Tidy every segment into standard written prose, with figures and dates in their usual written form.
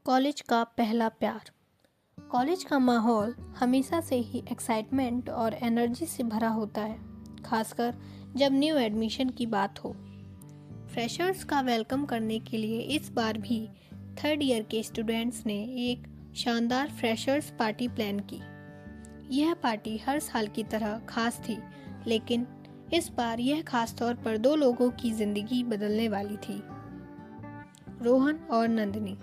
College का पहला प्यार। कॉलेज का माहौल हमेशा से ही एक्साइटमेंट और एनर्जी से भरा होता है, खासकर जब न्यू एडमिशन की बात हो। फ्रेशर्स का वेलकम करने के लिए इस बार भी थर्ड ईयर के स्टूडेंट्स ने एक शानदार फ्रेशर्स पार्टी प्लान की। यह पार्टी हर साल की तरह खास थी, लेकिन इस बार यह खास तौर पर दो लोगों की ज़िंदगी बदलने वाली थी, रोहन और नंदिनी।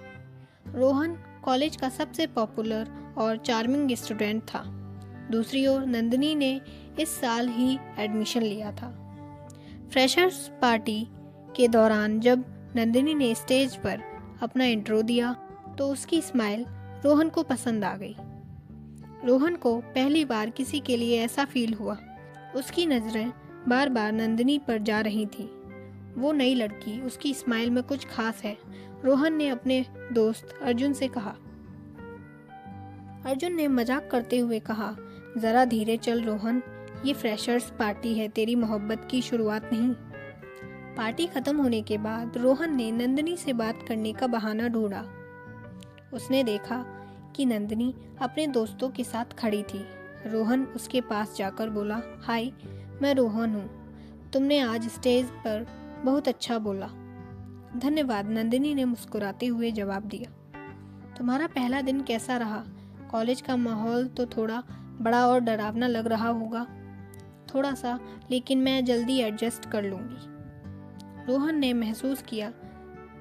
रोहन कॉलेज का सबसे पॉपुलर और चार्मिंग स्टूडेंट था। दूसरी ओर नंदिनी ने इस साल ही एडमिशन लिया था। फ्रेशर्स पार्टी के दौरान जब नंदिनी ने स्टेज पर अपना इंट्रो दिया तो उसकी स्माइल रोहन को पसंद आ गई। रोहन को पहली बार किसी के लिए ऐसा फील हुआ। उसकी नज़रें बार बार नंदिनी पर जा रही थीं। वो नई लड़की, उसकी स्माइल में कुछ खास है। रोहन ने अपने दोस्त अर्जुन से कहा। अर्जुन ने मजाक करते हुए कहा, जरा धीरे चल रोहन, ये फ्रेशर्स पार्टी है, तेरी मोहब्बत की शुरुआत नहीं। पार्टी खत्म होने के बाद रोहन ने नंदिनी से बात करने का बहाना ढूंढा। उसने देखा कि नंदिनी अपने दोस्तों के साथ खड़ी थी। रोहन उसके पास जाकर बोला, हाय, मैं रोहन हूँ। तुमने आज स्टेज पर बहुत अच्छा बोला। धन्यवाद, नंदिनी ने मुस्कुराते हुए जवाब दिया। तुम्हारा पहला दिन कैसा रहा? कॉलेज का माहौल तो थोड़ा बड़ा और डरावना लग रहा होगा। थोड़ा सा, लेकिन मैं जल्दी एडजस्ट कर लूँगी। रोहन ने महसूस किया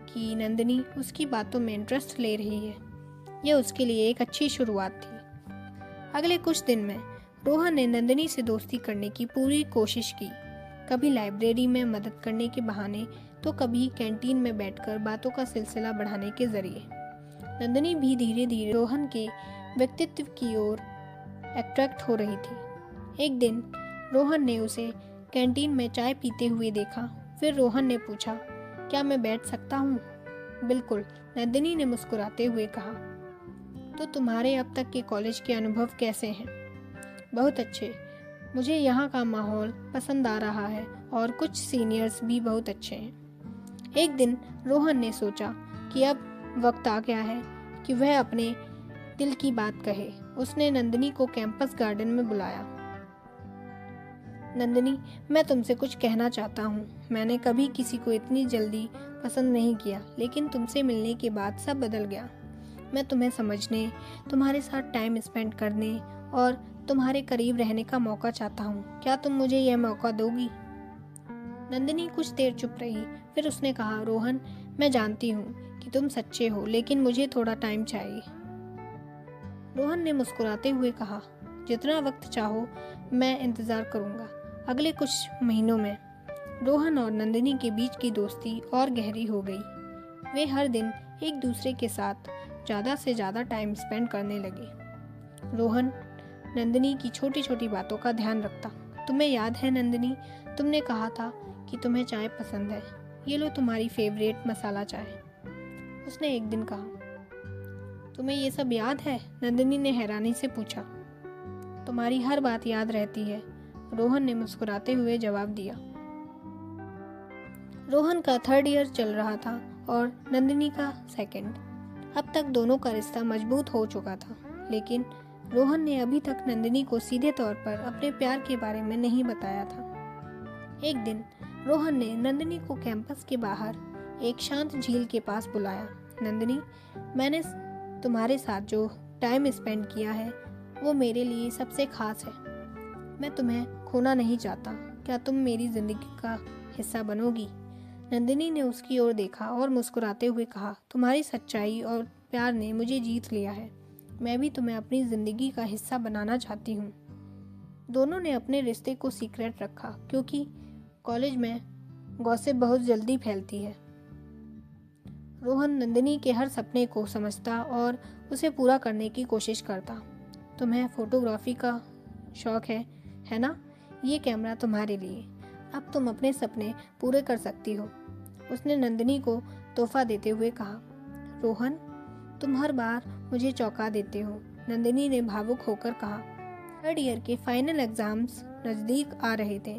कि नंदिनी उसकी बातों में इंटरेस्ट ले रही है। यह उसके लिए एक अच्छी शुरुआत थी। अगले कुछ दिन में रोहन ने नंदिनी से दोस्ती करने की पूरी कोशिश की। कभी लाइब्रेरी में मदद करने के बहाने, तो कभी कैंटीन में बैठकर बातों का सिलसिला बढ़ाने के जरिए। नंदिनी भी धीरे धीरे रोहन के व्यक्तित्व की ओर अट्रैक्ट हो रही थी। एक दिन रोहन ने उसे कैंटीन में चाय पीते हुए देखा। फिर रोहन ने पूछा, क्या मैं बैठ सकता हूँ? बिल्कुल, नंदिनी ने मुस्कुराते हुए कहा। तो तुम्हारे अब तक के कॉलेज के अनुभव कैसे हैं? बहुत अच्छे। मुझे यहाँ का माहौल पसंद आ रहा है और कुछ सीनियर्स भी बहुत अच्छे हैं। एक दिन रोहन ने सोचा कि अब वक्त आ गया है कि वह अपने दिल की बात कहे। उसने नंदिनी को कैंपस गार्डन में बुलाया। नंदिनी, मैं तुमसे कुछ कहना चाहता हूँ। मैंने कभी किसी को इतनी जल्दी पसंद नहीं किया, लेकिन तुमसे मिलने के बाद सब बदल गया। मैं तुम्हें समझने, तुम्हारे साथ टाइम स्पेंड करने और तुम्हारे करीब रहने का मौका चाहता हूँ। क्या तुम मुझे यह मौका दोगी? नंदिनी कुछ देर चुप रही। फिर उसने कहा, रोहन, मैं जानती हूँ कि तुम सच्चे हो, लेकिन मुझे थोड़ा टाइम चाहिए। रोहन ने मुस्कुराते हुए कहा, जितना वक्त चाहो, मैं इंतज़ार करूँगा। अगले कुछ महीनों में रोहन और नंदिनी के बीच की दोस्ती और गहरी हो गई। वे हर दिन एक दूसरे के साथ ज़्यादा से ज़्यादा टाइम स्पेंड करने लगे। रोहन नंदिनी की छोटी छोटी बातों का ध्यान रखता। तुम्हें याद है नंदिनी, तुमने कहा था कि तुम्हें चाय पसंद है। ये लो तुम्हारी फेवरेट मसाला चाय, उसने एक दिन कहा। तुम्हें ये सब याद है? नंदिनी ने हैरानी से पूछा। तुम्हारी हर बात याद रहती है, रोहन ने मुस्कुराते हुए जवाब दिया। रोहन का थर्ड ईयर चल रहा था और नंदिनी का सेकंड। अब तक दोनों का रिश्ता मजबूत हो चुका था, लेकिन रोहन ने अभी तक नंदिनी को सीधे तौर पर अपने प्यार के बारे में नहीं बताया था। एक दिन रोहन ने नंदिनी को कैंपस के बाहर एक शांत झील के पास बुलाया। नंदिनी, मैंने तुम्हारे साथ जो टाइम स्पेंड किया है वो मेरे लिए सबसे खास है। मैं तुम्हें खोना नहीं चाहता। क्या तुम मेरी जिंदगी का हिस्सा बनोगी? नंदिनी ने उसकी ओर देखा और मुस्कुराते हुए कहा, तुम्हारी सच्चाई और प्यार ने मुझे जीत लिया है। मैं भी तुम्हें अपनी जिंदगी का हिस्सा बनाना चाहती हूँ। दोनों ने अपने रिश्ते को सीक्रेट रखा, क्योंकि कॉलेज में गॉसिप बहुत जल्दी फैलती है। रोहन नंदिनी के हर सपने को समझता और उसे पूरा करने की कोशिश करता। तुम्हें फोटोग्राफी का शौक है ना? ये कैमरा तुम्हारे लिए। अब तुम अपने सपने पूरे कर सकती हो, उसने नंदिनी को तोहफा देते हुए कहा। रोहन, तुम हर बार मुझे चौंका देते हो, नंदिनी ने भावुक होकर कहा। थर्ड ईयर के फाइनल एग्जाम्स नज़दीक आ रहे थे।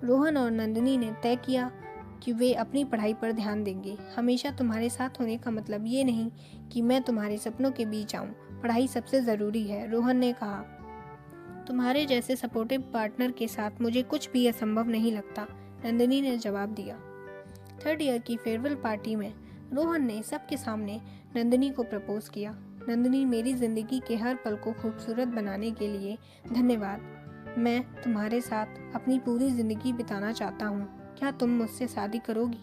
रोहन और नंदिनी ने तय किया कि वे अपनी पढ़ाई पर ध्यान देंगे। हमेशा तुम्हारे साथ होने का मतलब ये नहीं कि मैं तुम्हारे सपनों के बीच आऊं। पढ़ाई सबसे ज़रूरी है, रोहन ने कहा। तुम्हारे जैसे सपोर्टिव पार्टनर के साथ मुझे कुछ भी असंभव नहीं लगता, नंदिनी ने जवाब दिया। थर्ड ईयर की फेयरवेल पार्टी में रोहन ने सबके सामने नंदिनी को प्रपोज किया। नंदिनी, मेरी ज़िंदगी के हर पल को खूबसूरत बनाने के लिए धन्यवाद। मैं तुम्हारे साथ अपनी पूरी ज़िंदगी बिताना चाहता हूँ। क्या तुम मुझसे शादी करोगी?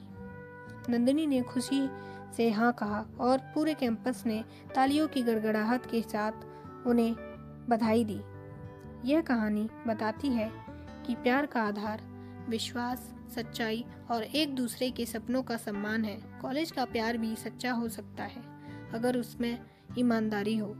नंदिनी ने खुशी से हाँ कहा और पूरे कैंपस ने तालियों की गड़गड़ाहट के साथ उन्हें बधाई दी। यह कहानी बताती है कि प्यार का आधार विश्वास, सच्चाई और एक दूसरे के सपनों का सम्मान है। कॉलेज का प्यार भी सच्चा हो सकता है अगर उसमें ईमानदारी हो।